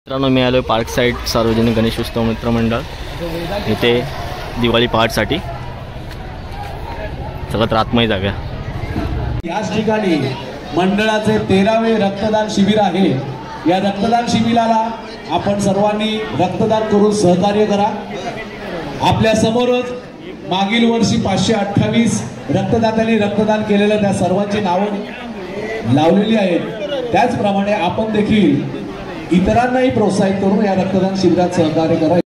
मित्रांनो मी आलो park side सार्वजनिक गणेश उत्सव मित्रमंडळ इथे दिवाळी पहाटसाठी. सगळ्यात आत्मय जागा. याच ठिकाणी मंडळाचे 13वे रक्तदान शिबिर आहे. या रक्तदान शिबिराला आपण सर्वांनी रक्तदान करून सहकार्य करा. आपल्या समोरच मागील वर्षी 528 रक्तदात्यांनी रक्तदान केलेलं त्या सर्वांची नावं लावलेली आहेत. त्याचप्रमाणे आपण देखील इतरांनाही प्रोत्साहित करून या रक्तदान शिबिरात सहकार्य करा.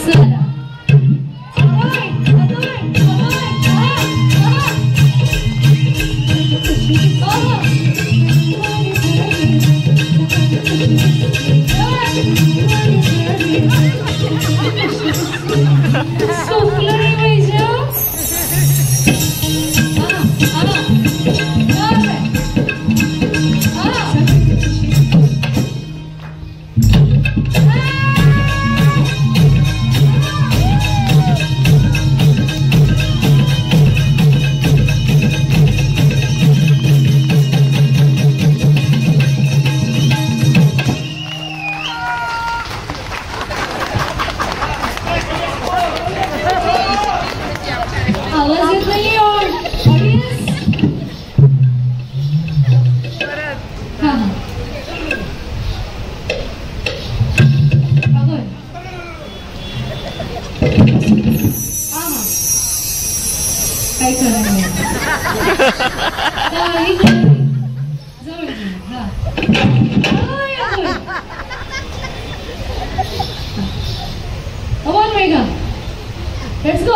Sara. काही खरं नाही. Come on, Megha. Let's go.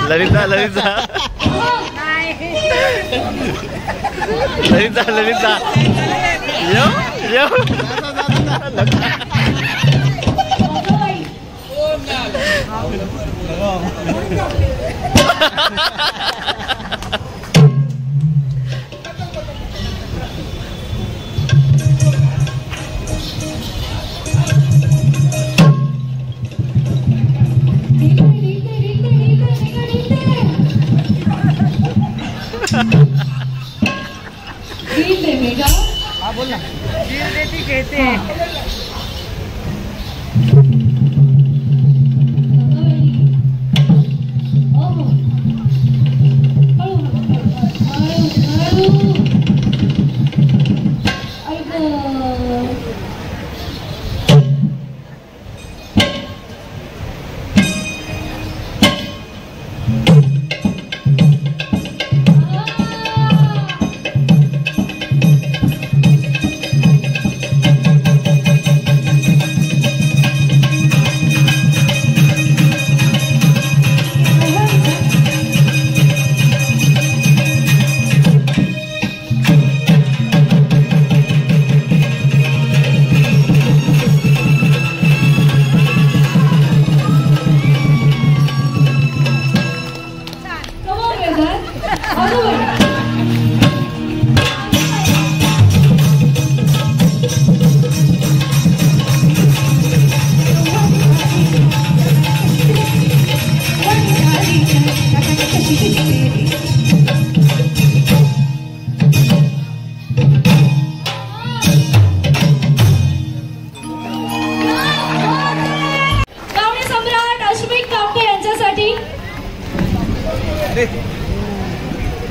Lalita Lalita Lalita Lalita यो यो बोल ना कहते हैं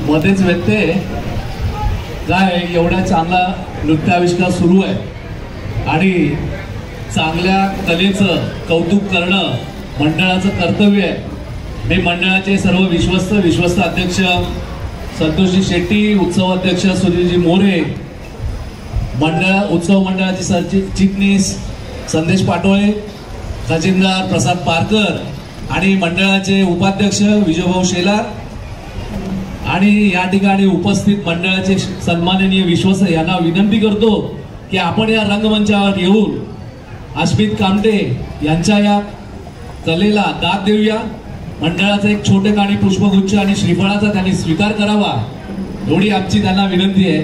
मध्येच व्यत्यय काय एवढा चांगला नृत्याविष्कार सुरू आहे आणि चांगल्या कलेचं कौतुक करणं मंडळाचं कर्तव्य आहे. मी मंडळाचे सर्व विश्वस्त अध्यक्ष संतोषजी शेट्टी, उत्सव अध्यक्ष सुनीलजी मोरे, उत्सव मंडळाचे सरचिटणीस संदेश पाटोळे, खजिनदार प्रसाद पारकर आणि मंडळाचे उपाध्यक्ष विजयभाऊ शेलार आणि या ठिकाणी उपस्थित मंडळाचे सन्माननीय विश्वास यांना विनंती करतो की आपण या रंगमंचावर येऊन अस्मित कामटे यांच्या या कलेला दाद देऊया. मंडळाचं एक छोटे गाणी पुष्पगुच्छ आणि श्रीफळाचा त्यांनी स्वीकार करावा एवढी आमची त्यांना विनंती आहे.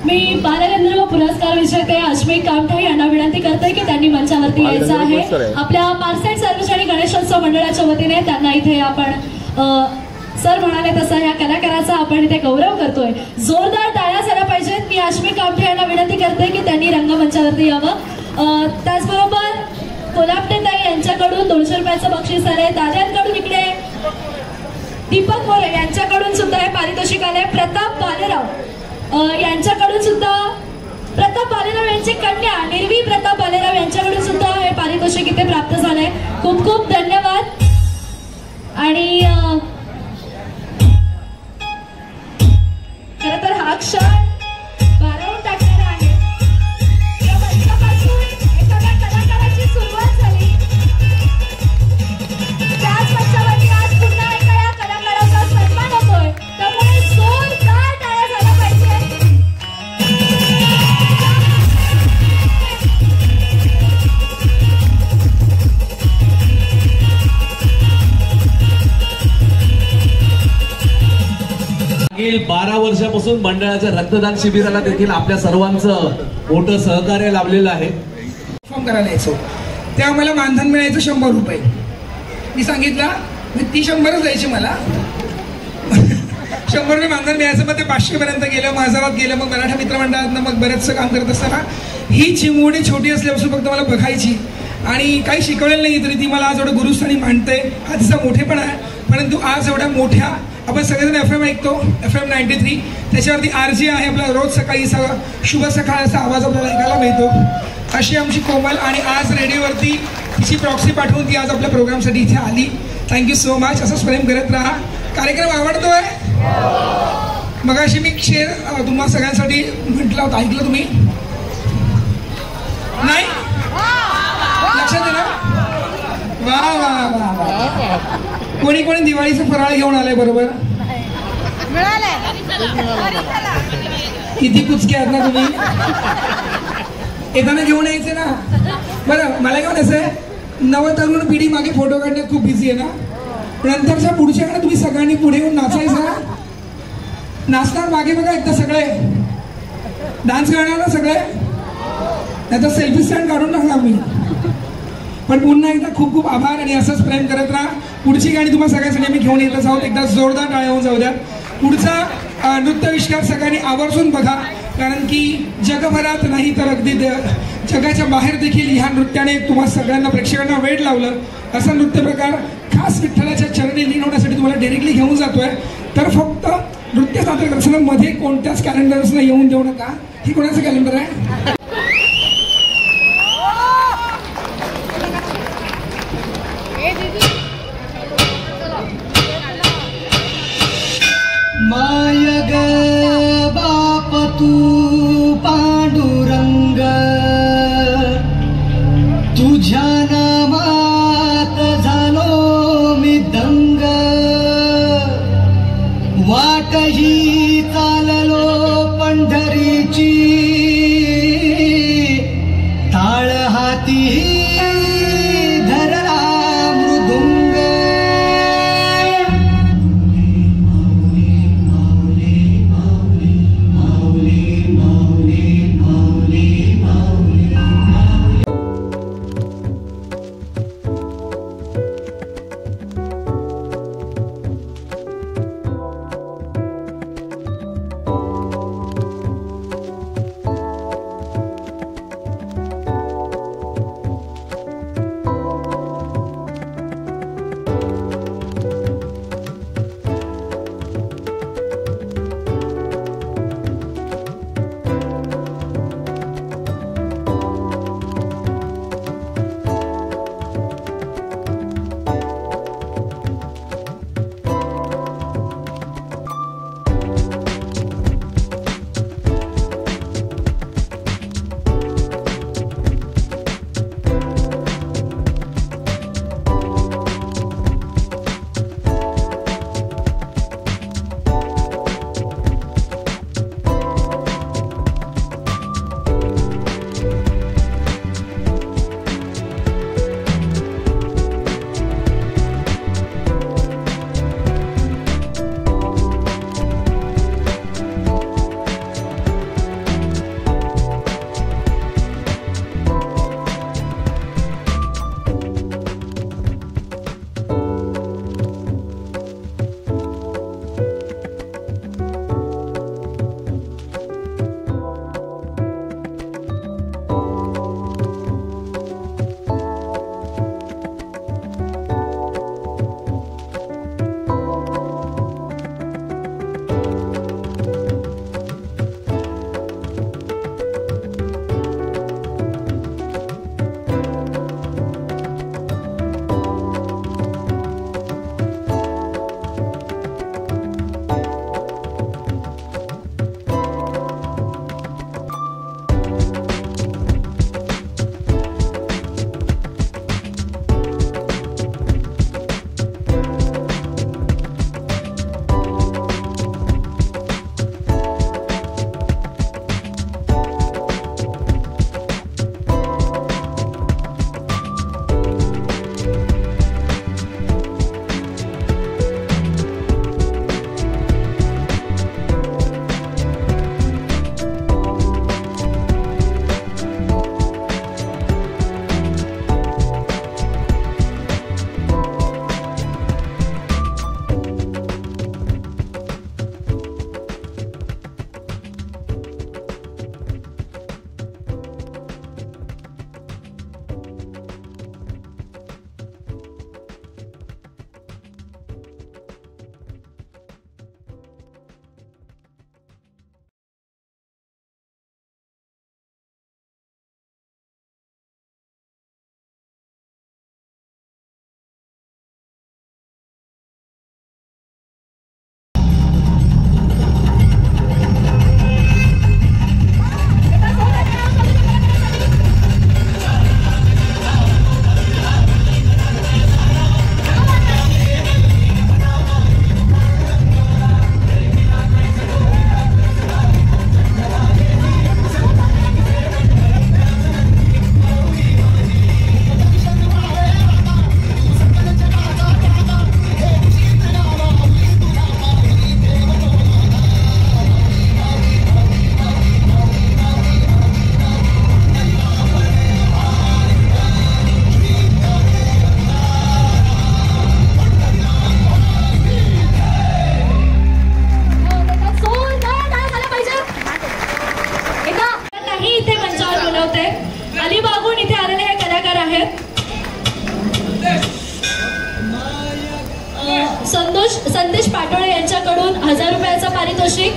मी बालगंधर्व पुरस्कार विजेते अस्मित कामठे यांना विनंती करते की त्यांनी मंचावरती यायचं आहे. आपल्या पारसेट सार्वजनिक गणेशोत्सव मंडळाच्या वतीने त्यांना इथे आपण सर म्हणाले तसं या कलाकाराचा आपण इथे गौरव करतोय. जोरदार टाळ्या झाल्या पाहिजेत. मी अस्मित कामठे यांना विनंती करते की त्यांनी रंगमंचावरती यावं. त्याचबरोबर कोलापटे ताई यांच्याकडून 200 रुपयाचं बक्षीस आलंय. दादांकडून इकडे दीपक मोरे यांच्याकडून सुद्धा हे पारितोषिक आलंय. प्रताप बालेराव यांच्याकडून सुद्धा, प्रताप बालेराव यांची कन्या निर्वी प्रताप बालेराव यांच्याकडून सुद्धा हे पारितोषिक इथे प्राप्त झालंय. खूप खूप धन्यवाद. आणि खरं तर हा क्षण भारावून टाकणारे आहे. या मंचापासून एखाद्या कलाकाराची सुरुवात झाली, त्याच मंचावरती आज पुन्हा एका या कलाकाराचा सन्मान होतोय. त्यामुळे जोरदार टाळ्या झाल्या पाहिजे. मागील 12 वर्षापासून मंडळाच्या रक्तदान शिबिराला देखील आपल्या सर्वांचं मोठं सहकार्य लाभलेलं आहे. फॉर्म करायला यायचो तेव्हा मला मानधन मिळायचं 100 रुपये. मी सांगितलं ती 100च द्यायची मला. 100 रुपये मानधन मिळायचं. मग ते 500 पर्यंत गेलं, मग 1000 गेलं. मग मराठा मित्रमंडळातनं मग बरेचसं काम करत असताना ही चिमुरडी छोटी असल्यापासून फक्त मला बघायची आणि काही शिकवलेलं नाही, तरी ती मला आज एवढं गुरुस्थानी मांडते. हा तिचा मोठेपण आहे. परंतु आज एवढ्या मोठ्या आपण सगळेजण FM ऐकतो, FM 93, त्याच्यावरती RJ आहे आपला. रोज सकाळी शुभ सकाळ असा आवाज आपल्याला ऐकायला मिळतो. अशी आमची कोमल. आणि आज रेडिओवरती तिची प्रॉक्सी पाठवून ती आज आपल्या प्रोग्रामसाठी इथे आली. Thank you so much. असंच प्रेम करत राहा. कार्यक्रम आवडतोय. मग अशी मी शेर तुम्हाला सगळ्यांसाठी म्हटलं होतं, ऐकलं तुम्ही नाही? लक्षात आहे ना? वा वा वा वा. कोणी कोणी दिवाळीचं फराळ घेऊन आलंय बरोबर? किती कुचके आहेत ना तुम्ही. येताना घेऊन यायचे ना. बरं, मला घेऊन यायचंय. नवतरुण पिढी मागे फोटो काढण्यात खूप बिझी आहे ना. नंतरच्या पुढच्याकडे तुम्ही सगळ्यांनी पुढे येऊन नाचायचं. नाचणार मागे बघा एकदा सगळे. डान्स करणार ना सगळे. नाहीतर सेल्फी स्टँड काढून टाकणार मी. पण पुन्हा एकदा खूप खूप आभार आणि असंच प्रेम करत राहा. पुढची गाणी तुम्हाला सगळ्यांसाठी आम्ही घेऊन येतच आहोत. एकदा जोरदार टाळ्या होऊन जाऊ द्या. पुढचा नृत्यविष्कार सगळ्यांनी आवर्जून बघा, कारण की जगभरात नाही तर अगदी जगाच्या बाहेर देखील ह्या नृत्याने तुम्हाला सगळ्यांना प्रेक्षकांना वेड लावलं. असा नृत्य प्रकार खास विठ्ठलाच्या चरणी लीन होण्यासाठी तुम्हाला डायरेक्टली घेऊन जातोय. तर फक्त नृत्य सादर करताना मध्ये कोणत्याच कॅलेंडर्सला येऊन देऊ नका. ही कोणाचं कॅलेंडर आहे? माय ग बाप तू पांडुरंग, तुझ्या नामात झालो मी दंग. वाट ही चाललो पंढरीची, संदेश पाटोळे यांच्याकडून 1000 रुपयाचं पारितोषिक,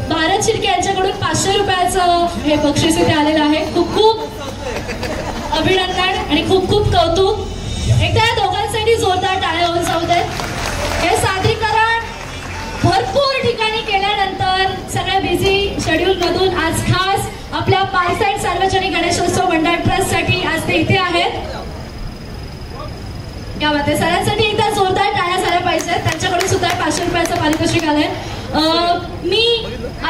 भारत शिर्के यांच्याकडून 500 रुपयाचं हे बक्षीस इथे आलेलं आहे. खूप खूप अभिनंदन आणि खूप खूप कौतुक. एकदा या दोघांसाठी जोरदार टाळ्या होऊन जाऊ देत. हे सादरीकरण भरपूर ठिकाणी केल्यानंतर सगळ्या बिझी शेड्यूल मधून आज खास आपल्या पारसाईड सार्वजनिक गणेशोत्सव मंडळ ट्रस्ट साठी आज ते इथे आहेत. या बात आहे. सरांसाठी एकदा जोरदार टाळ्या झाल्या पाहिजेत. त्यांच्याकडून सुद्धा 500 रुपयाचं पारितोषिक आलंय. मी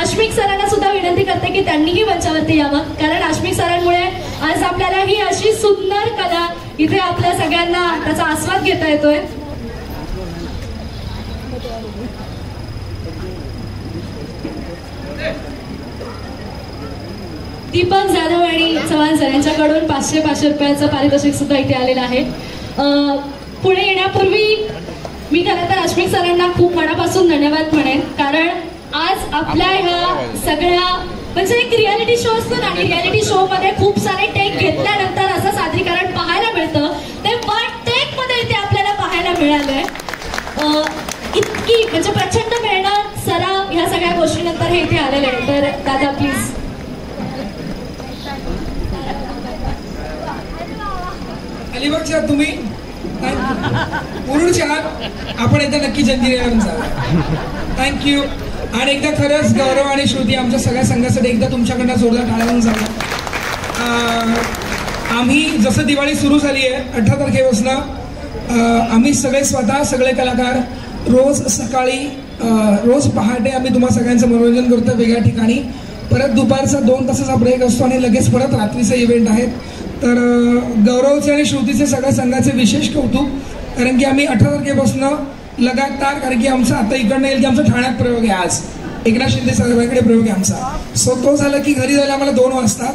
आश्मिक सरांना सुद्धा विनंती करते की त्यांनीही मंचावरती यावं, कारण आश्मिक सरांमुळे आज आपल्याला ही अशी सुंदर कला इथे आपल्या सगळ्यांना त्याचा आस्वाद घेता येतोय. दीपक जाधव आणि चव्हाण सर यांच्याकडून 500 रुपयाचं पारितोषिक सुद्धा इथे आलेलं आहे. पुढे येण्यापूर्वी मी खरं तर आश्मिक सरांना खूप मनापासून धन्यवाद म्हणेन, कारण आज आपल्या ह्या सगळ्या म्हणजे एक रियालिटी शो असतो ना, रियालिटी शो मध्ये खूप सारे टेक घेतल्यानंतर असं सादरीकरण पाहायला मिळतं. ते वन टेक मध्ये इथे आपल्याला पाहायला मिळालंय. इतकी म्हणजे प्रचंड मेहनत सराव ह्या सगळ्या गोष्टीनंतर हे इथे आलेले आहे. तर दादा प्लीज. अलिबागच्या तुम्ही मुरुडच्या आपण एकदा नक्की जंजिऱ्यावरून जा. थँक्यू. आणि एकदा खरंच गौरव आणि श्रुती आमच्या सगळ्या संघासाठी एकदा तुमच्याकडनं जोरदार टाळ्या होऊन जावा. आम्ही जसं दिवाळी सुरू झाली आहे 18 तारखेपासून आम्ही सगळे कलाकार रोज सकाळी रोज पहाटे आम्ही तुम्हा सगळ्यांचं मनोरंजन करतो वेगळ्या ठिकाणी. परत दुपारचा 2 तासाचा ब्रेक असतो आणि लगेच परत रात्रीचे इव्हेंट आहेत. तर गौरवचे आणि श्रुतीचे सगळ्या संघाचे विशेष कौतुक, कारण की आम्ही 18 तारखेपासून लगातार, कारण की आमचा आता इकडनं येईल की आमचा ठाण्यात प्रयोग आहे. आज एकनाथ शिंदे साहेबांकडे प्रयोग आहे आमचा. सो तो झाला की घरी जायला आम्हाला 2 वाजता.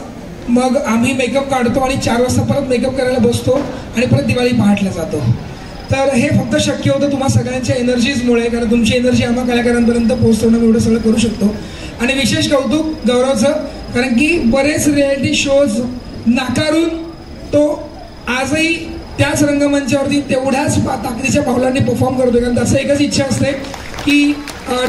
मग आम्ही मेकअप काढतो आणि 4 वाजता परत मेकअप करायला बसतो आणि परत दिवाळी पहाटला जातो. तर हे फक्त शक्य होतं तुम्हा सगळ्यांच्या एनर्जीजमुळे, कारण तुमची एनर्जी आम्हा कलाकारांपर्यंत पोहोचवणं एवढं सगळं करू शकतो. आणि विशेष कौतुक गौरवचं, कारण की बरेच रियालिटी शोज नाकारून तो आजही त्याच रंगमंचावरती तेवढ्याच ताकदीच्या पावलांनी परफॉर्म करतोय. कारण त्याचं एकच इच्छा असते की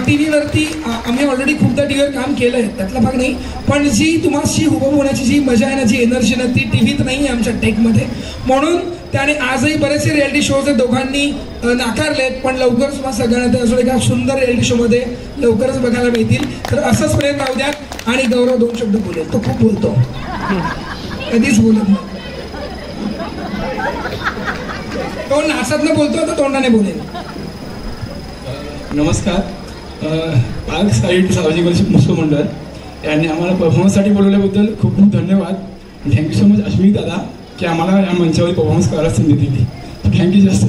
टीव्हीवरती आम्ही ऑलरेडी खूपदा टीव्हीवर काम केलंय, त्यातला भाग नाही, पण जी तुम्हाशी हुबहू होण्याची जी मजा आहे ना, जी एनर्जी ना, ती टीव्हीत नाही आहे आमच्या टेकमध्ये. म्हणून त्याने आजही बरेचसे रियालिटी शोज दोघांनी नाकारलेत, पण लवकरच तुम्हाला सगळ्यांना ते अजून एका सुंदर रियालिटी शोमध्ये लवकरच बघायला मिळतील. तर असंच प्रेम राहू द्या. आणि गौरव 2 शब्द बोलेल, तो खूप बोलतो, कधीच बोलत नाही. तो नाचातनं बोलतो तर तोंडाने बोलेल. नमस्कार. पार्क साईड सार्वजनिक गणेशोत्सव मंडळ यांनी आम्हाला परफॉर्मन्ससाठी बोलवल्याबद्दल खूप खूप धन्यवाद. थँक्यू सो मच अश्विनी दादा की आम्हाला या मंचावर परफॉर्मन्स करायला संधी दिली. थँक्यू जास्त.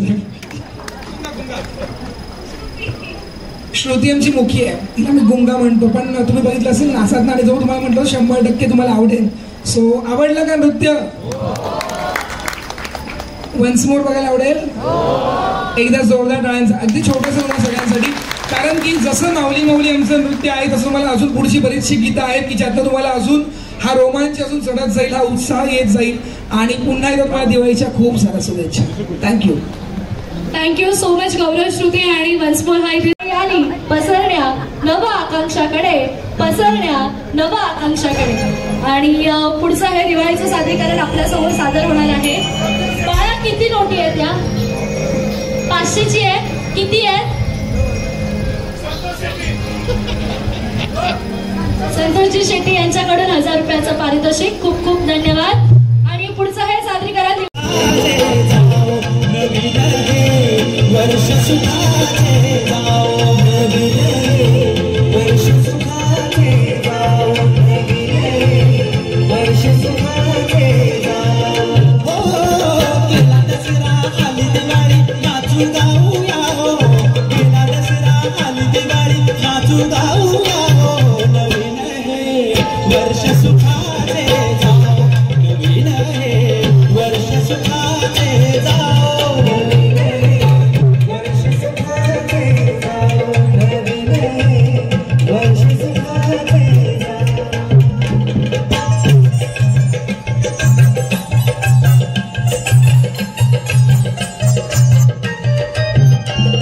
श्रुती आमची मुखी आहे, तिला मी गुंगा म्हणतो, पण तुम्ही बघितलं असेल नाचात आणि जो तुम्हाला म्हटलं 100% तुम्हाला आवडेल. सो आवडलं का नृत्य? वन्स मोर बघायला आवडेल? एकदा जोरदार टाळ्यांचा अगदी छोटंसं तुम्हाला सगळ्यांसाठी, कारण की जसं माऊली माऊली आमचं नृत्य आहे तसं मला अजून पुढची बरीचशी गीतं आहेत की ज्यातनं तुम्हाला अजून हा रोमांच अजून चढत जाईल, हा उत्साह येत जाईल. आणि पुन्हा एकदा तुम्हाला दिवाळीच्या खूप साऱ्या शुभेच्छा. थँक्यू. थँक्यू सो मच गौरव, श्रुती आणि वन्स मोर. हा इथे आली पसरण्या नव आकांक्षाकडे, पसरण्या नव आकांक्षाकडे. आणि पुढचं हे दिवाळीचं सादरीकरण आपल्यासमोर सादर होणार आहे. बाळा किती नोटी आहेत या? 500ची आहे. किती आहे? संतोषजी शेट्टी यांच्याकडून 1000 रुपयाचं पारितोषिक. खूप खूप धन्यवाद. आणि पुढचं हे सादरीकरण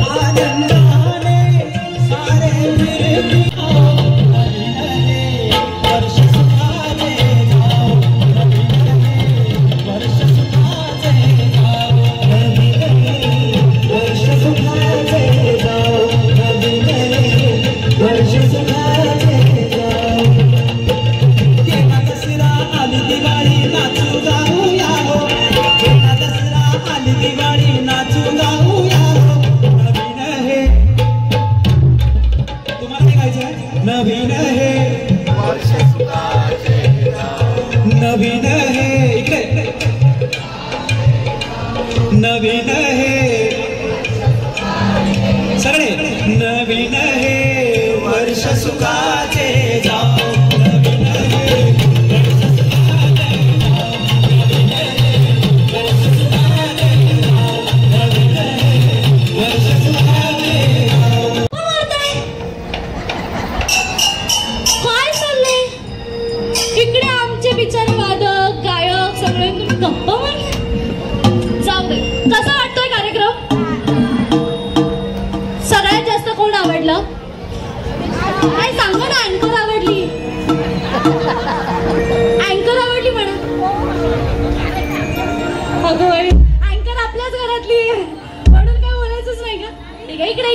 आनंद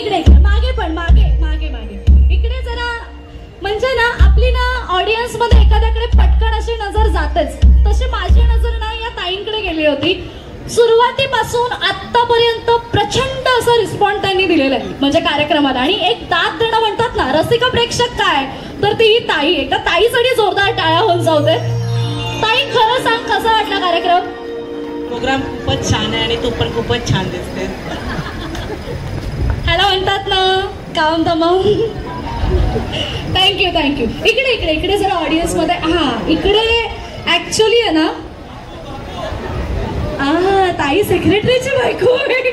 इकडे इकडे मागे पण मागे मागे मागे इकडे जरा म्हणजे ना आपली ना ऑडियन्स मध्ये एखाद्याकडे पटकन अशी नजर जातेच, तशी माझी नजर ना या ताईंकडे गेली होती. सुरुवातीपासून आतापर्यंत प्रचंड असं रिस्पॉन्स त्यांनी दिलेला आहे म्हणजे कार्यक्रमाला. आणि एक दाद देणं म्हणतात ना रसिक प्रेक्षक काय, तर ती ही ताई आहे. त्या ताईसाठी जोरदार टाळ्या होऊन जाऊ दे. ताई खरं सांग कसा वाटला कार्यक्रम? प्रोग्राम खूपच छान आहे आणि तू पण खूपच छान दिसते. ह्याला म्हणतात ना काम तमाम. Thank you thank you. इकडे इकडे इकडे जरा ऑडियन्स मध्ये. हा इकडे ऍक्च्युली आहे ना ताई सेक्रेटरीची बायको आहे.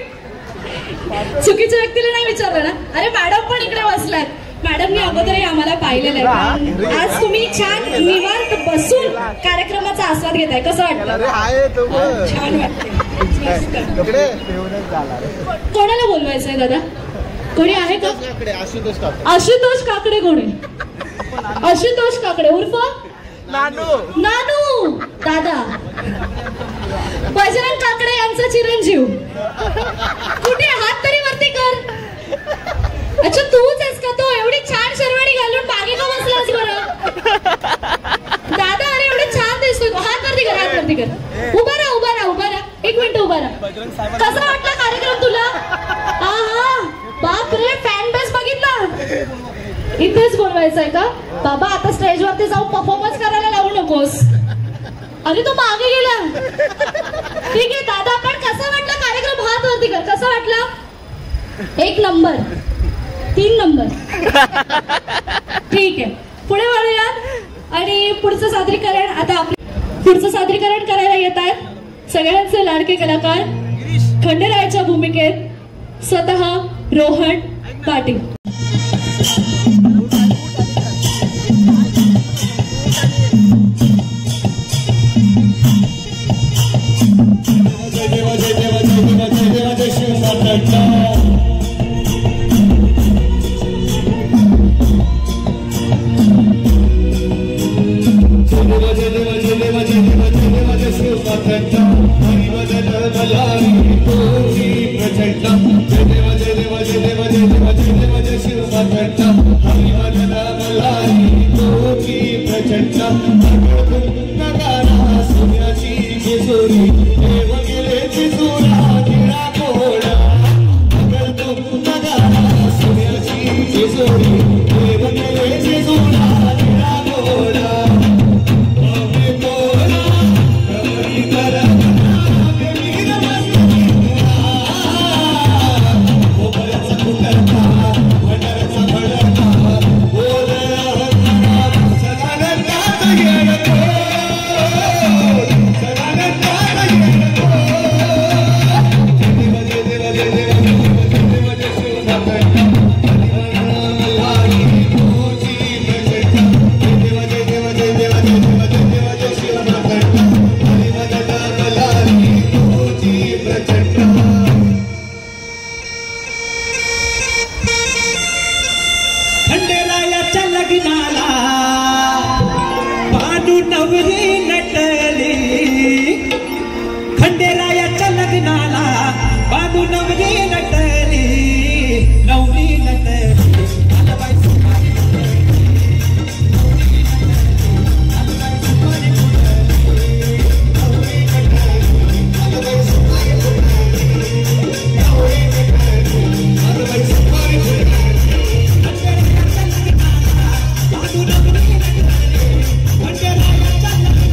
चुकीच्या व्यक्तीला नाही विचारलं ना. अरे मॅडम पण इकडे बसलात. मॅडमनी अगोदरही आम्हाला पाहिलेलं आहे. आज तुम्ही छान निवांत बसून कार्यक्रमाचा आस्वाद घेताय. कसं वाटतं? छान वाटतं. कोणाला बोलवायचंय दादा? कोणी आहे का? आशुतोष काकडे. कोणी? आशुतोष काकडे उर्फ नानू दादा. बजरंग काकडे यांचा चिरंजीव. कुठे हात तरी वरती कर. अच्छा तूच आहेस का? तो एवढी छान शेरवानी घालून मागे का बसलास बरं? दादा अरे एवढे छान दिसतोय. हात वरती कर, हात वरती कर. उभा राहा उभा राहा उभा राहा. एक मिनिट उभा राहा. कसा वाटला कार्यक्रम तुला? हा बाप रे फॅन बेस बघितला. इथेच बोलवायचंय का बाबा? आता स्टेजवरती जाऊन परफॉर्मन्स करायला लावू नकोस. अरे तो मागे गेला. ठीक आहे दादा पण कसा वाटला कार्यक्रम? हात वरती कर. कसा वाटला? 1 नंबर 3 नंबर. ठीक आहे पुढे वळूयात. आणि पुढचं सादरीकरण आता पुढचं सादरीकरण करायला येत आहेत सगळ्यांचे लाडके कलाकार खंडेरायाच्या भूमिकेत स्वतः रोहन पाटील. Thank you.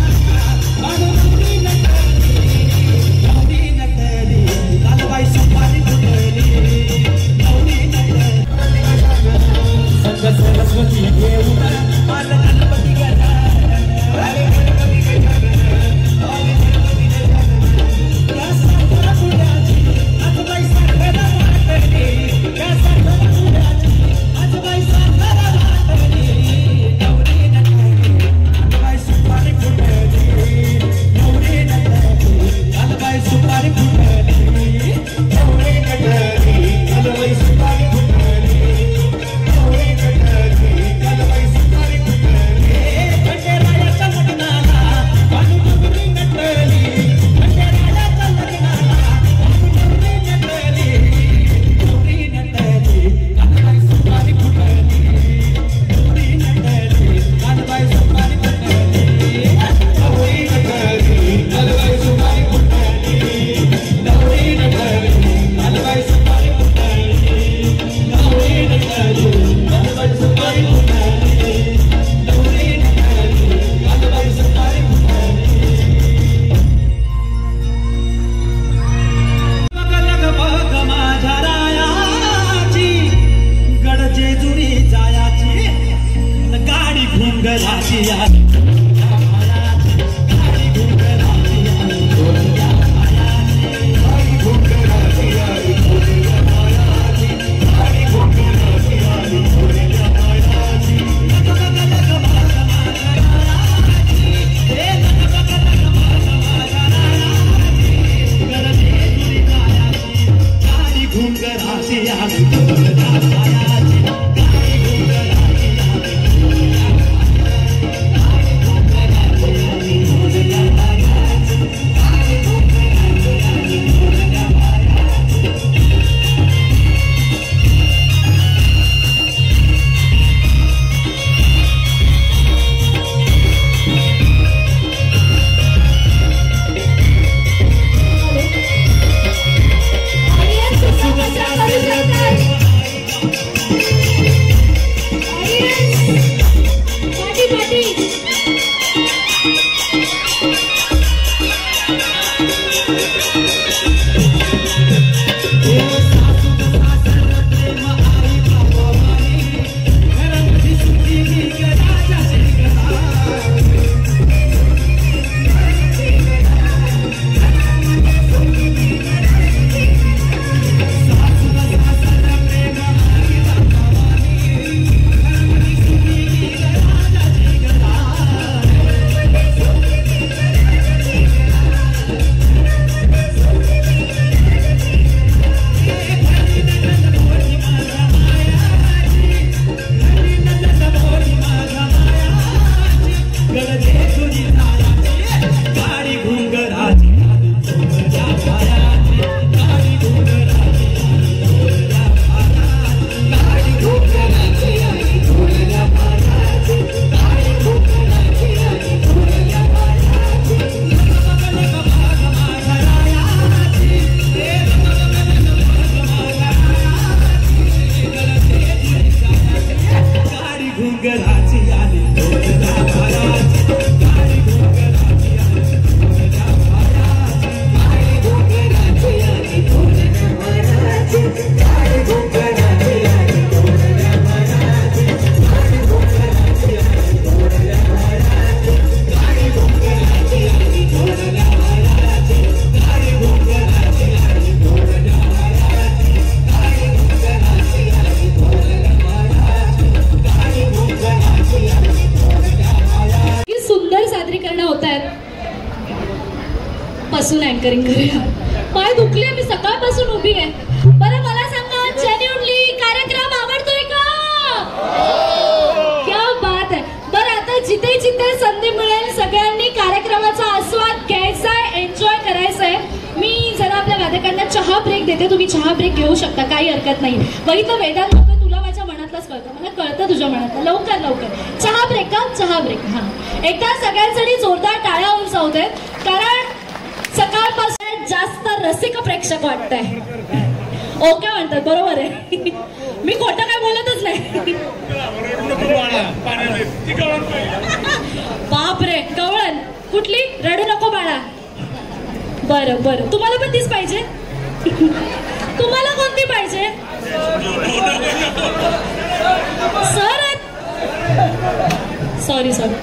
घुंगराची आली पासून अँकरिंग करूया. पाय दुखले, मी सकाळपासून उभी आहे. बरं मला सांगा, जेन्युइनली कार्यक्रम आवडतोय का? क्या बात आहे. बरं आता जिथे जिथे संधी मिळेल सगळ्यांनी कार्यक्रमाचा आस्वाद घ्यायचा आहे, एन्जॉय करायचा आहे. मी जरा आपल्या वादकांना चहा ब्रेक देते, तुम्ही चहा ब्रेक घेऊ शकता, काही हरकत नाही. बघितलं वेदांत, तुला माझ्या मनातलंच कळतं, मला कळतं तुझ्या मनातलं. लवकर लवकर चहा ब्रेक का? चहा ब्रेक. हा, एकदा सगळ्यांसाठी जोरदार टाळ्या उंचावू देत, कारण सकाळपासून जास्त रसिक प्रेक्षक वाटतंय. ओके म्हणतात, बरोबर आहे. मी खोटं काय बोलतच नाही. बापरे, कवळण कुठली? रडू नको बाळा. बरं बरं, तुम्हाला पण तीच पाहिजे? तुम्हाला कोणती पाहिजे? सर सॉरी सॉरी,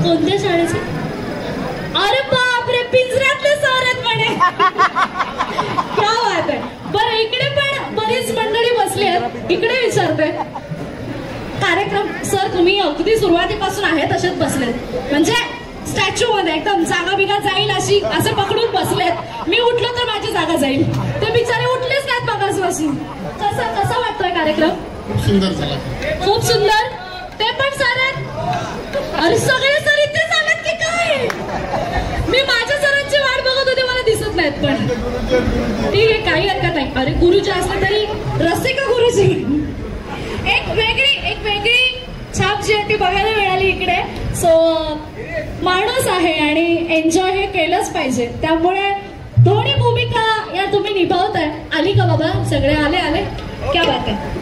कोणत्या शाळेचे? अरे बापरे, पिंजऱ्यातले सर आहेत म्हणे. क्या बात आहे. बरं, इकडे पण बरीच मंडळी बसली आहेत, इकडे विचारते. कार्यक्रम सर तुम्ही अगदी सुरुवातीपासून आहेत तसेच बसलेत, म्हणजे स्टॅच्यू मध्ये एकदम जागा बिगा जाईल अशी, असं पकडून बसलेत. मी उठलो तर माझी जागा जाईल. ते बिचारे उठलेच नाहीत मगासपासून. कसा वाटतोय कार्यक्रम? खूप सुंदर झाला. खूप सुंदर. ते पण सर आहेत. अरे सगळे सर इथेच आलेत की काय? मी माझ्या सरांची वाट बघत होते, मला दिसत नाहीत. पण ठीक आहे, काही हरकत नाही. अरे गुरुजी असले तरी रसिक गुरुजी. एक वेगळी छाप जी आहे ती बघायला मिळाली इकडे. सो माणूस आहे आणि एन्जॉय हे केलंच पाहिजे. त्यामुळे दोन्ही भूमिका या तुम्ही निभावताय. आली का बाबा? सगळे आले. क्या बात आहे.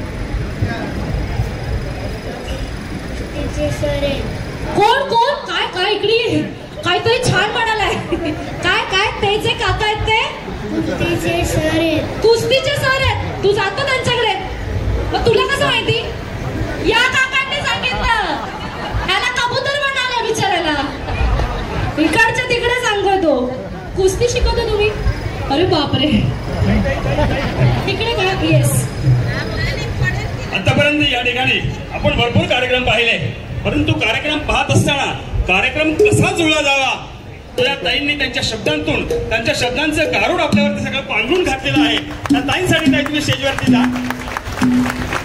कोण काय इकडे काहीतरी छान म्हणालाय. काय ते जे काका आहेत ते कुस्तीचे सर आहेत. तू जातो त्यांच्याकडे? मग तुला कसं माहिती? या काकांनी सांगितलं. मराठी शिकवता तुम्ही? अरे बापरे. इकडे का? येस. आतापर्यंत या ठिकाणी आपण भरपूर कार्यक्रम पाहिले, परंतु कार्यक्रम पाहत असताना कार्यक्रम कसा जुळला जावा त्या ताईंनी त्यांच्या शब्दांतून त्यांच्या शब्दांचं गारूड आपल्यावरती सगळं पांघरून घातलेलं आहे. त्या ताईंसाठी ताई तुम्ही स्टेजवरती जा.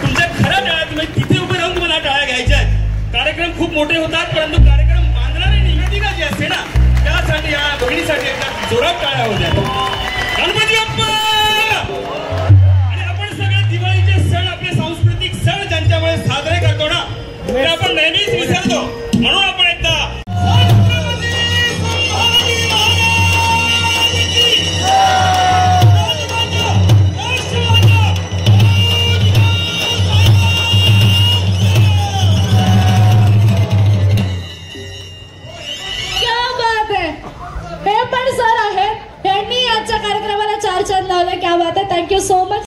तुमच्या खऱ्या टाळ्या तुम्ही तिथे उभे राहून तुम्हाला टाळ्या घ्यायच्या आहेत. कार्यक्रम खूप मोठे होतात, परंतु कार्यक्रम बांधणारी निवेदिका जी असते ना त्यासाठी या बहिणीसाठी एकदा जोरात टाळ्या होत्या. गणपती बाप्पा. आणि आपण सगळे दिवाळीचे सण आपले सांस्कृतिक सण ज्यांच्यामुळे साजरे करतो ना ते आपण नेहमीच विसरतो. म्हणून आपण एकदा सर आहेत यांनी आजच्या कार्यक्रमाला 4 चांद लावले. क्या बात आहे. Thank you so much.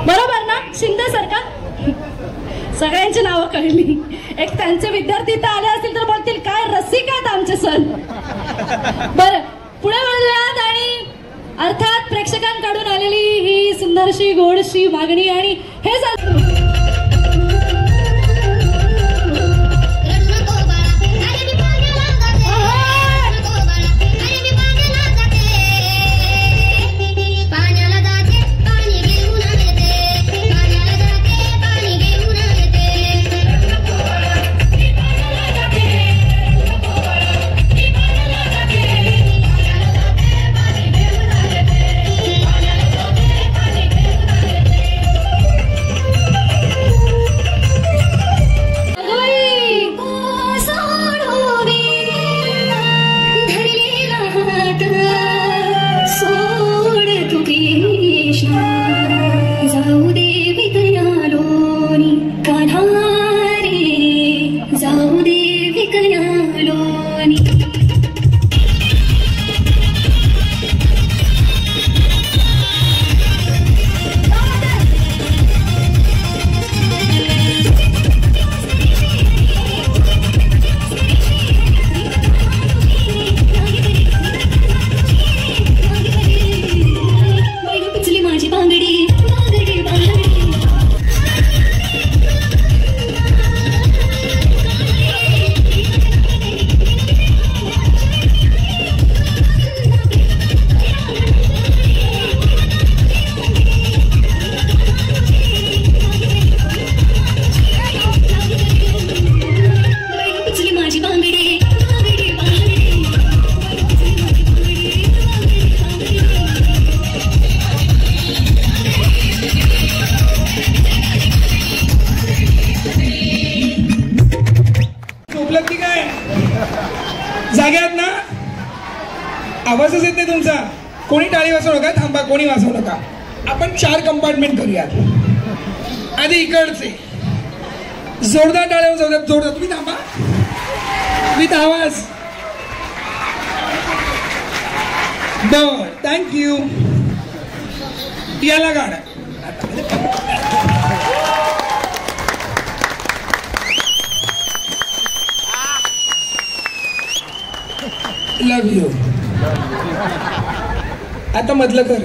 बरोबर ना? शिंदे सर का? सगळ्यांची नावं कळली. एक त्यांचे विद्यार्थी इथं आले असतील तर बोलतील काय रसिक आहेत आमचे सर. बरं पुढे वळूयात आणि अर्थात प्रेक्षकांकडून आलेली ही सुंदरशी गोडशी मागणी आणि हे आवाजच येत नाही तुमचा. कोणी टाळी वाजवू नका, थांबा, कोणी वाजवू नका. आपण 4 कंपार्टमेंट करूयात. आधी इकडचे जोरदार टाळ्या वाजवतात, जोरदार. तुम्ही थांबा विथ आवाज. बर, थँक्यू. याला गाणं. लव यू. आता मधलं कर.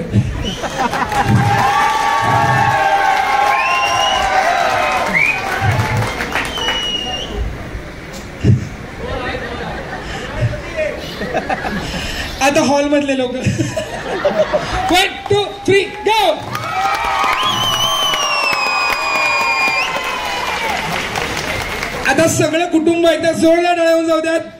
आता हॉल मधले लोक. 1 2 3 गो. आता सगळं कुटुंब एकदा जोरदार टाळ्या जाऊ द्यात.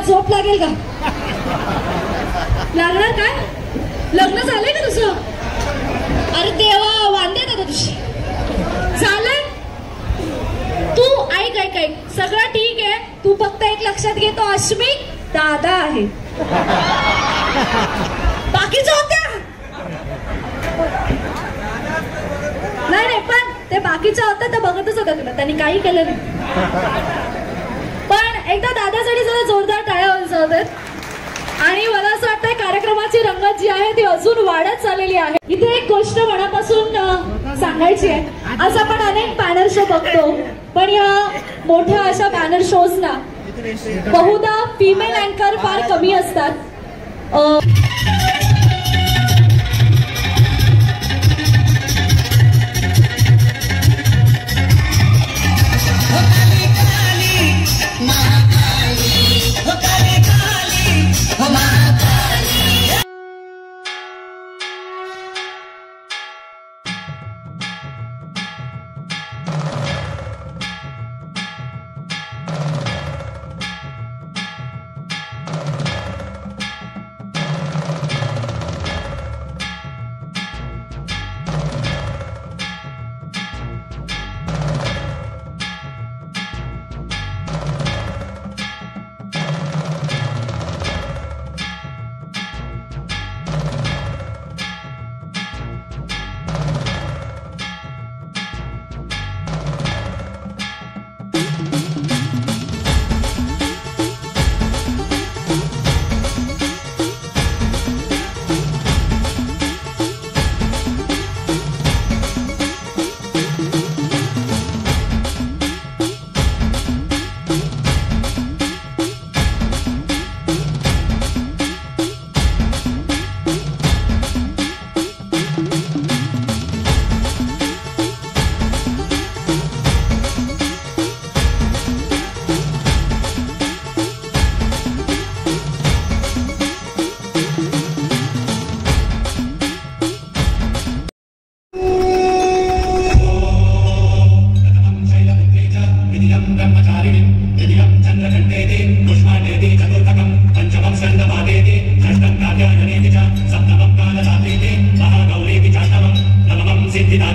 झोप लागेल का? लागणार काय? लग्न झालंय का तुझं? अरे देवा, वांदे का तुझी? झालंय? तू ऐक ऐक ऐक, सगळं ठीक आहे. तू फक्त एक लक्षात घे, तो अश्मिक दादा आहे. बाकीचं होत्या नाही नाही, पण ते बाकीच्या होत्या तर बघतच होत्या तुला, त्यांनी काही केलं नाही. पण एकदा दादासाठी जरा जोरदार टाळ्या वाजवतात. आणि मला असं वाटतंय कार्यक्रमाची रंगत जी आहे ती अजून वाढत चाललेली आहे. इथे एक गोष्ट मनापासून सांगायची आहे. आज आपण अनेक बॅनर शो बघतो, पण या मोठ्या अशा बॅनर शोज ना बहुधा फिमेल अँकर फार कमी असतात.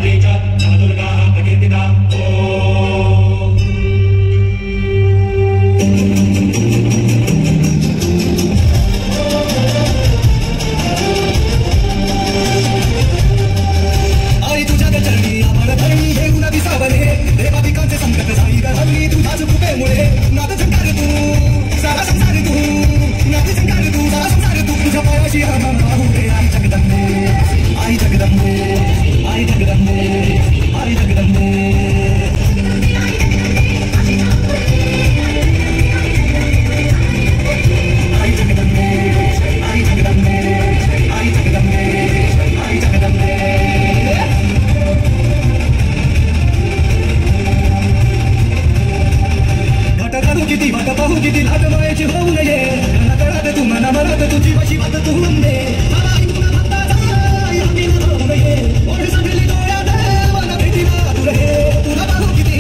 मातेच्या नवदुर्गा प्रकीर्तिता ओम आई तुझ्या चरणी आपण धरणी हे गुण विसावले देवा पिकांचे संकट जाई हल्ली तुझ्याच कृपेमुळे नाद झंकार तू सारा संसार तू नाद झंकार तू सारा संसार तू तुझ्या पायाशी राहू दे आई जगदंबे आई जगदंबे आई जगदंबे आई जगदंबे आई जगदंबे आई जगदंबे आई जगदंबे आई जगदंबे वाट काढू किती वाट पाहू किती लाट मायेची होऊ नये तळात तू मना मनात तुझी वशी वाट तू होऊन दे होऊ नये ओढ सांगली डोळ्यात मला भेटीला तुला हे तुला पाहू किती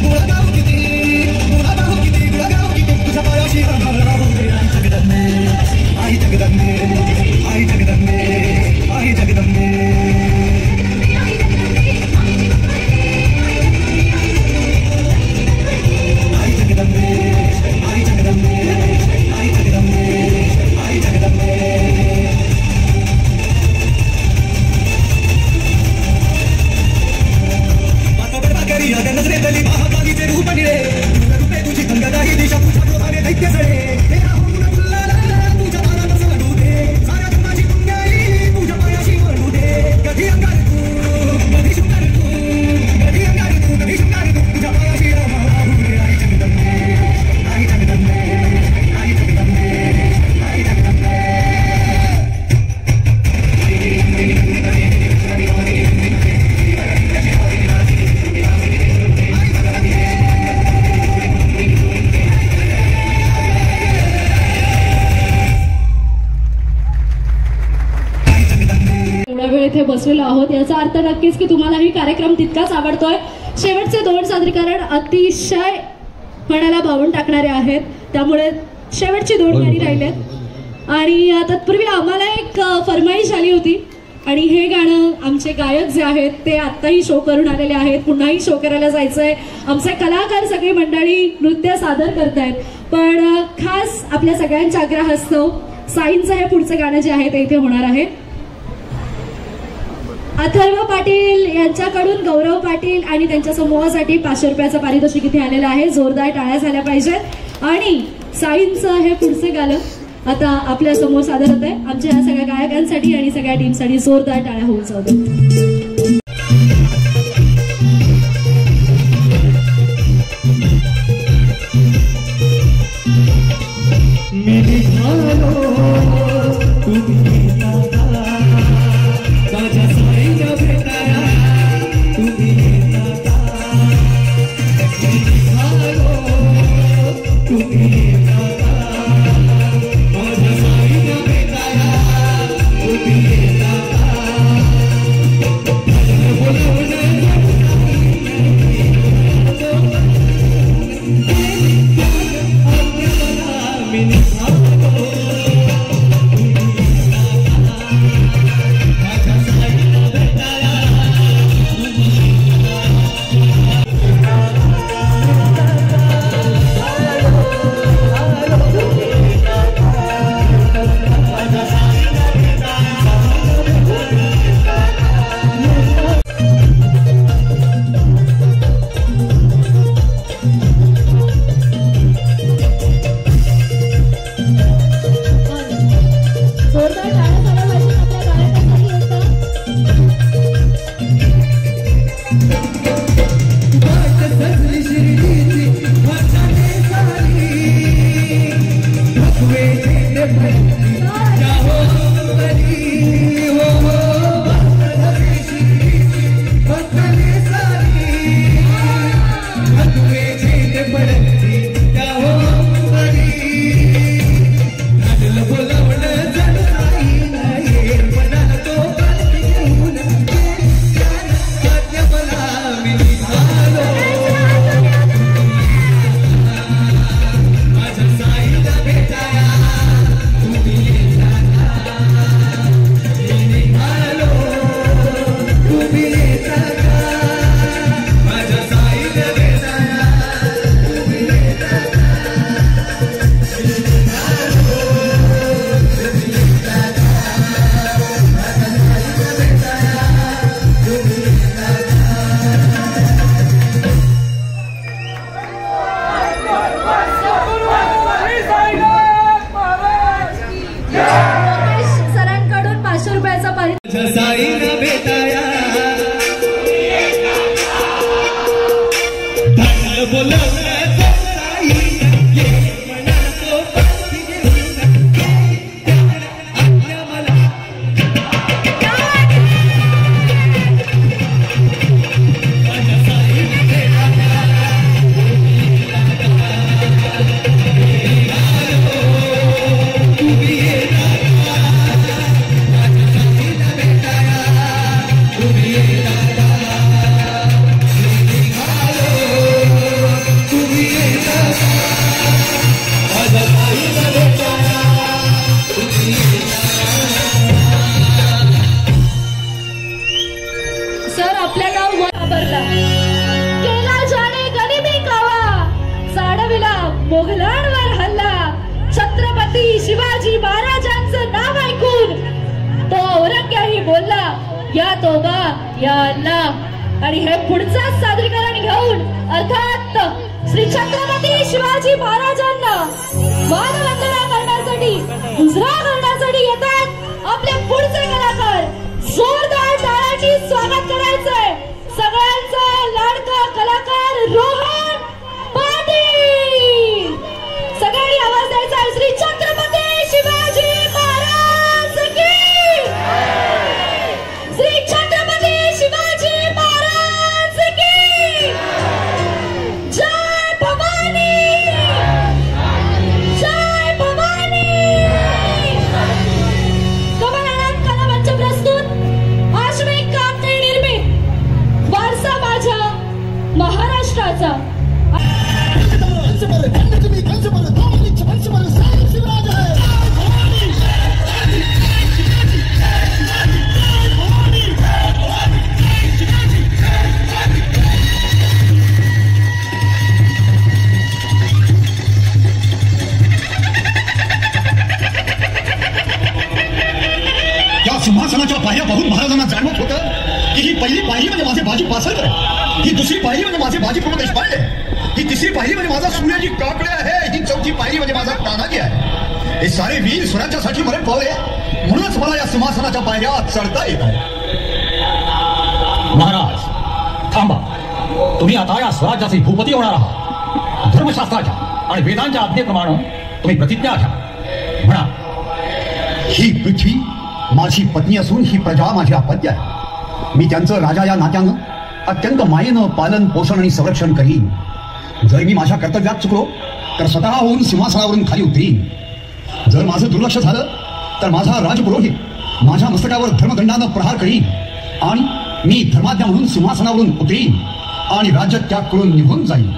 तुला गाऊ किती तुला पाहू किती तुला गाऊ किती तुझ्या पायाशी राहू दे आई जगदंबे आई जगदंबे आई जगदंबे आई जगदंबे आई जगदंबे आई जगदंबे आई जगदंबे बातोबड बाकरी अगं नजरेतली महाकालीचे रूप निळे रूपे तुझी गंगादाही दिशा तुझ्या क्रोधाने दैत्य सळे हे राहून फुलला तुझ्या दारात सडू दे साऱ्या जगाची पुण्याई तुझ्या पायाशी वळू दे कधी अंगार तू कधी शृंगार तू कधी अंगार तू कधी शृंगार तू तुझ्या पायाशी राहू दे आई जगदंबे आई जगदंबे आई जगदंबे आई जगदंबे एवढा वेळ इथे बसलेलो आहोत याचा अर्थ नक्कीच की तुम्हालाही कार्यक्रम तितकाच आवडतोय. शेवटचे 2 सादरीकरण अतिशय मनाला भावून टाकणारे आहेत, त्यामुळे शेवटची 2 गाणी राहिलेत आणि तत्पूर्वी आम्हाला एक फरमाईश आली होती आणि हे गाणं आमचे गायक जे आहेत ते आत्ताही शो करून आलेले आहेत, पुन्हाही शो करायला जायचंय. आमचे कलाकार सगळी मंडळी नृत्य सादर करतायत, पण खास आपल्या सगळ्यांच्या आग्रहास्तव साईंचं हे पुढचं गाणं जे आहे ते इथे होणार आहे. अथर्व पाटील यांच्याकडून गौरव पाटील आणि त्यांच्या समूहासाठी 500 रुपयाचं पारितोषिक इथे आलेलं आहे. जोरदार टाळ्या झाल्या पाहिजेत आणि साईंचं हे पुढचं गाणं आता आपल्या समोर सादर होत आहे. आमच्या ह्या सगळ्या गायकांसाठी आणि सगळ्या टीमसाठी जोरदार टाळ्या होऊन जाऊ दे. सर आपल्याला वापरला केला जाणे गरिबी कावा साडविला मोगलांवर हल्ला छत्रपती शिवाजी महाराजांचं नाव ऐकून तो औरंग्याही बोलला या तोबा या अल्लाह। आणि हे पुढचं सादरीकरण घेऊन अर्थात श्री छत्रपती शिवाजी महाराजांना मानवंदना करण्यासाठी मुजरा करण्यासाठी येतात आपले पुढचे कलाकार। जोरदार टाळ्यांनी स्वागत करायचंय सगळ्यांचा लाडका कलाकार रोहन पाटील। सगळ्यांनी आवाज द्यायचा आहे श्री छत्रपती शिवाजी महाराज की, श्री छत्रपती शिवाजी महाराज की जय भवानी, जय भवानी। कमलानंद कलामंच प्रस्तुत आश्विक कामते निर्मित वारसा माझ्या महाराष्ट्राचा। सिंहासनाच्या पायऱ्या पाहून महाराजांना जाणवत होतं की ही पहिली पायरी म्हणजे माझे बाजी पासळकर, ही दुसरी पायरी म्हणजे माझे बाजी प्रभू देशपांडे, ही तिसरी पायरी म्हणजे माझा सूर्याजी काकडे आहे, ही चौथी पायरी म्हणजे माझा तानाजी आहे। हे सारे वीर स्वराज्यासाठी मरण पावले, म्हणूनच मला या सिंहासनाच्या पायऱ्या चढता येत आहे। महाराज थांबा, तुम्ही आता या स्वराज्याचे भूपती होणार आहात। धर्मशास्त्राच्या आणि वेदांच्या आज्ञेप्रमाणे तुम्ही प्रतिज्ञा घ्या, म्हणा ही पृथ्वी माझी पत्नी असून ही प्रजा माझी अपत्य आहे। मी त्यांचं राजा या नात्यानं अत्यंत मायेनं पालन पोषण आणि संरक्षण करीन। जर मी माझ्या कर्तव्यात चुकलो तर स्वतः होऊन सिंहासनावरून खाली उतरीन। जर माझं दुर्लक्ष झालं तर माझा राजपुरोहित माझ्या मस्तकावर धर्मदंडानं प्रहार करीन आणि मी धर्माज्ञा म्हणून सिंहासनावरून उतरीन आणि राज्य त्याग करून निघून जाईन।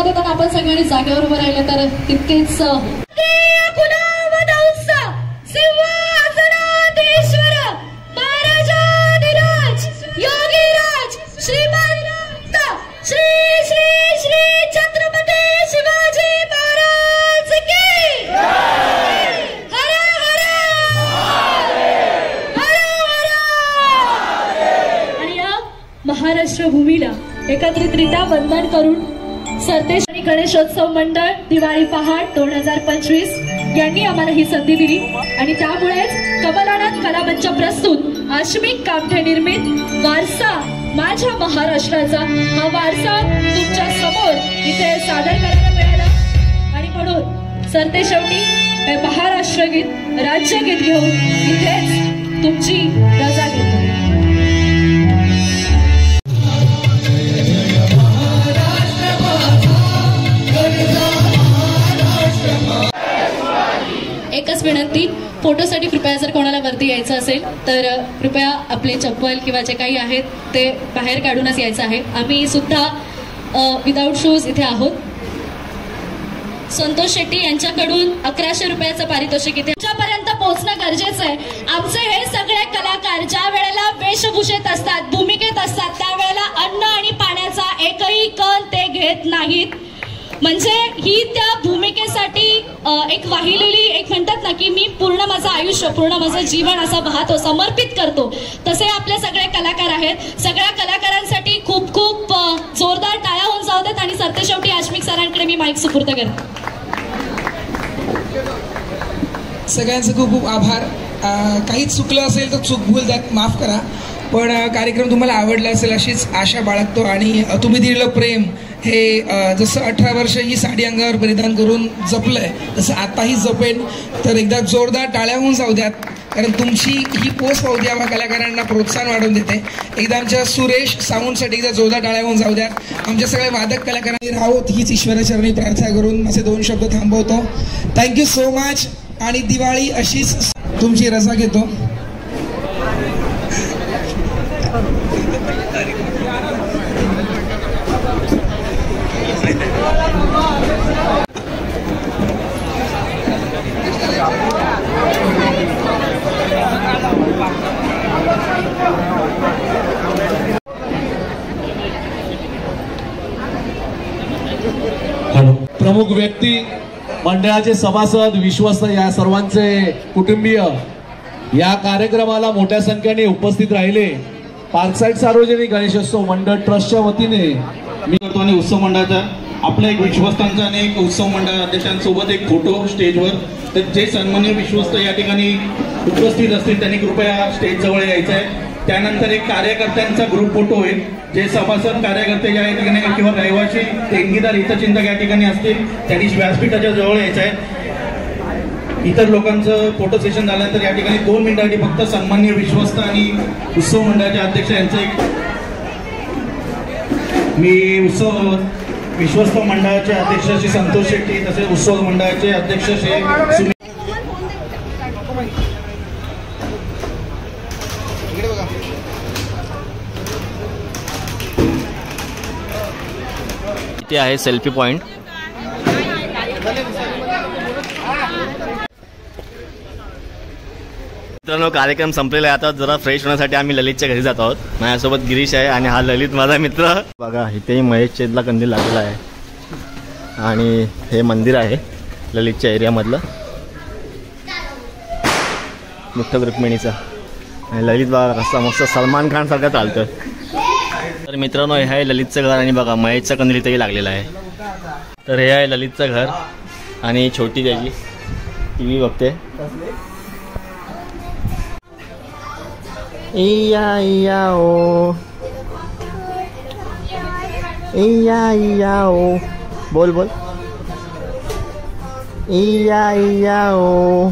आशीर्वाद देताना आपण सगळ्यांनी जागेवर उभं राहिलं तर तितकेच सिंहासनाधीश्वर महाराजाधिराज योगीराज श्रीमंत श्री श्री श्री छत्रपती शिवाजी महाराज की हर हर हर हर. आणि या महाराष्ट्र भूमीला एकत्रितरित्या वंदन करून सरतेश आणि गणेशोत्सव मंडळ दिवाळी पहाट 2025 यांनी आम्हाला ही संधी दिली आणि त्यामुळेच कमलानाथ कलामंच प्रस्तुत आश्मिक कामठे निर्मित वारसा माझ्या महाराष्ट्राचा हा वारसा तुमच्या समोर इथे सादर करायला मिळाला. आणि म्हणून सरतेशेवटी हे महाराष्ट्र गीत राज्यगीत घेऊन इथेच तुमची रजा घेतो. एकच विनंती, फोटोसाठी कृपया जर कोणाला वरती यायचं असेल तर कृपया आपले चप्पल किंवा जे काही आहेत ते बाहेर काढूनच यायचं आहे. आम्ही सुद्धा विदाऊट शूज इथे आहोत. संतोष शेट्टी यांच्याकडून 1100 रुपयाचं पारितोषिक इथे तुमच्यापर्यंत पोहोचणं गरजेचं आहे. आमचे हे सगळे कलाकार ज्या वेळेला वेशभूषेत असतात, भूमिकेत असतात, त्यावेळेला अन्न आणि पाण्याचा एकही कण ते घेत नाहीत. म्हणजे ही त्या भूमिकेसाठी एक वाहिलेली एक म्हणतात ना की मी पूर्ण माझं आयुष्य, पूर्ण माझं जीवन असं पाहतो, समर्पित करतो. तसे आपले सगळे कलाकार आहेत. सगळ्या कलाकारांसाठी खूप खूप जोरदार टाळ्या होऊन जाऊ देत आणि सरतेशेवटी आश्मिक सरांकडे मी माईक सुपूर्द करते. सगळ्यांचे खूप खूप आभार. काहीच चुकलं असेल तर चूक भूल त्यात माफ करा. पण कार्यक्रम तुम्हाला आवडला असेल अशीच आशा बाळगतो आणि तुम्ही दिलेलं प्रेम हे जसं 18 वर्ष ही साडी अंगावर परिधान करून जपलंय तसं आताही जपेन. तर एकदा जोरदार टाळ्या होऊन जाऊ द्यात, कारण तुमची ही पोस्ट पाहू द्या कलाकारांना प्रोत्साहन वाढवून देते. एकदा आमच्या सुरेश साऊंडसाठी एकदा जोरदार टाळ्या होऊन जाऊ द्यात. आमच्या सगळ्या वादक कलाकारांनी राहोत हीच ईश्वराचरणी प्रार्थना करून माझे 2 शब्द थांबवतो. थँक्यू सो मच आणि दिवाळी अशीच तुमची रजा घेतो. प्रमुख व्यक्ती, मंडळाचे सभासद, विश्वस्त या सर्वांचे कुटुंबीय या कार्यक्रमाला मोठ्या संख्येने उपस्थित राहिले. पार्कसाईड सार्वजनिक गणेशोत्सव मंडळ ट्रस्टच्या वतीने मी करतो आणि उत्सव मंडळाचा आपल्या एक विश्वस्तांचा आणि एक उत्सव मंडळ अध्यक्षांसोबत एक फोटो स्टेजवर. तर जे सन्माननीय विश्वस्त या ठिकाणी उपस्थित असतील त्यांनी कृपया स्टेज जवळ यायचं आहे. त्यानंतर एक कार्यकर्त्यांचा ग्रुप फोटो होईल. जे सभासद कार्यकर्ते या ठिकाणी किंवा रहिवासी देणगीदार हितचिंतक या ठिकाणी असतील त्यांनी व्यासपीठाच्या जवळ यायचं आहे. इतर लोकांचं फोटो सेशन झाल्यानंतर या ठिकाणी 2 मिनिटांसाठी फक्त सन्माननीय विश्वस्त आणि उत्सव मंडळाचे अध्यक्ष यांचं एक मी विश्वस्त मंडळाचे अध्यक्ष श्री संतोष शेट्टी तसेच उत्सव मंडळाचे अध्यक्ष श्री इथे आहे सेल्फी पॉइंट. मित्रांनो, कार्यक्रम संपलेला आहे. आता जरा फ्रेश होण्यासाठी आम्ही ललितच्या घरी जात आहोत. माझ्यासोबत गिरीश आहे आणि हा ललित माझा मित्र. बघा इथेही महेश चेतला कंदील लागलेला आहे आणि हे मंदिर आहे ललितच्या एरियामधलं मुख्य रुक्मिणीचं. आणि ललित बघा कसा मस्त सलमान खान सारखं चालतं. तर मित्रांनो, हे आहे ललितचं घर आणि बघा महेशचा कंदील इथेही लागलेला आहे. तर हे आहे ललितचं घर आणि छोटी त्याची TV बघते. इया इया ओ इया इया ओ बोल बोल इया इया ओ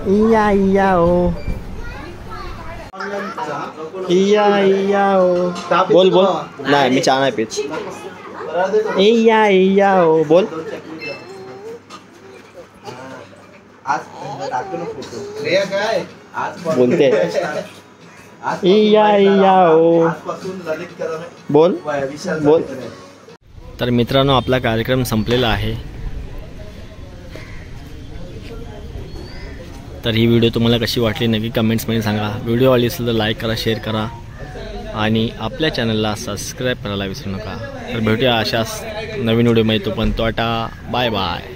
इया इया ओ इया इया ओ बोल बोल. नाही मी चहा नाही पीत. इया इया ओ बोल. बोलते इया इया ओ बोल बोल. तर मित्रांनो आपला कार्यक्रम संपलेला आहे. तर ही व्हिडिओ तुम्हाला कशी वाटली नक्की कमेंट्समध्ये सांगा. व्हिडिओ आवडली असेल तर लाईक करा, शेअर करा आणि आपल्या चॅनलला सबस्क्राईब करायला विसरू नका. तर भेटूया अशाच नवीन व्हिडिओमध्ये. तोपर्यंत टाटा, बाय बाय.